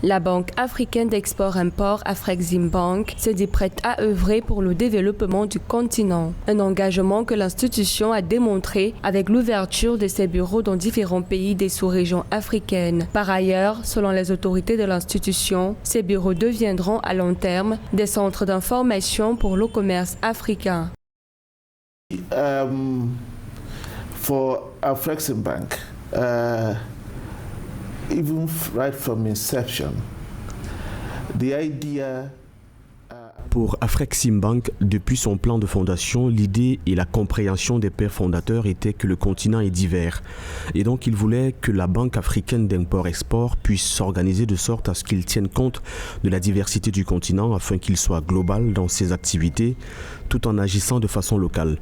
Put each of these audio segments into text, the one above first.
La Banque africaine d'export-import Afreximbank se dit prête à œuvrer pour le développement du continent. Un engagement que l'institution a démontré avec l'ouverture de ses bureaux dans différents pays des sous-régions africaines. Par ailleurs, selon les autorités de l'institution, ces bureaux deviendront à long terme des centres d'information pour le commerce africain. For Afreximbank, even right from inception, the idea. Pour Afreximbank, depuis son plan de fondation, l'idée et la compréhension des pères fondateurs était que le continent est divers. Et donc, ils voulaient que la Banque africaine d'import-export puisse s'organiser de sorte à ce qu'il tienne compte de la diversité du continent afin qu'il soit global dans ses activités, tout en agissant de façon locale.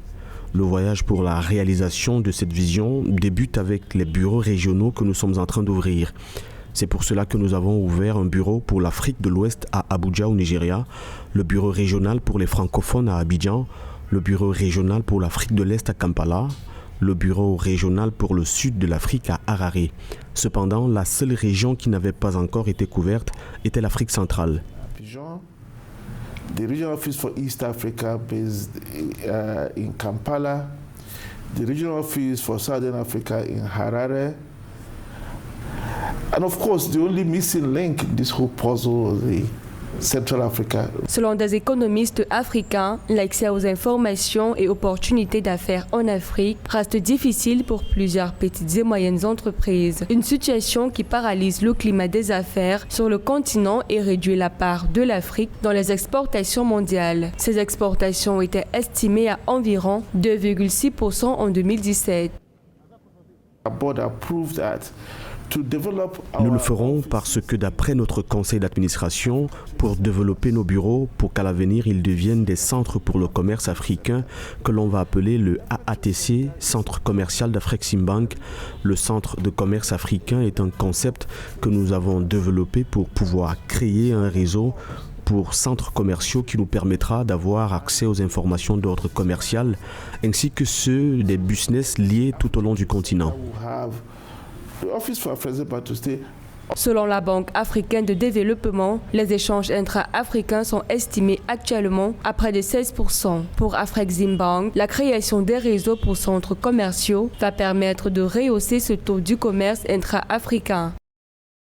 Le voyage pour la réalisation de cette vision débute avec les bureaux régionaux que nous sommes en train d'ouvrir. C'est pour cela que nous avons ouvert un bureau pour l'Afrique de l'Ouest à Abuja au Nigeria, le bureau régional pour les francophones à Abidjan, le bureau régional pour l'Afrique de l'Est à Kampala, le bureau régional pour le sud de l'Afrique à Harare. Cependant, la seule région qui n'avait pas encore été couverte était l'Afrique centrale. The regional office for East Africa based in Kampala, the regional office for Southern Africa in Harare, and of course the only missing link in this whole puzzle was the Central Africa. Selon des économistes africains, l'accès aux informations et opportunités d'affaires en Afrique reste difficile pour plusieurs petites et moyennes entreprises. Une situation qui paralyse le climat des affaires sur le continent et réduit la part de l'Afrique dans les exportations mondiales. Ces exportations étaient estimées à environ 2,6% en 2017. Nous le ferons parce que d'après notre conseil d'administration, pour développer nos bureaux, pour qu'à l'avenir ils deviennent des centres pour le commerce africain que l'on va appeler le AATC, Centre commercial d'Afreximbank. Le centre de commerce africain est un concept que nous avons développé pour pouvoir créer un réseau pour centres commerciaux qui nous permettra d'avoir accès aux informations d'ordre commercial ainsi que ceux des business liés tout au long du continent. Selon la Banque africaine de développement, les échanges intra-africains sont estimés actuellement à près de 16%. Pour Afreximbank, la création des réseaux pour centres commerciaux va permettre de rehausser ce taux du commerce intra-africain.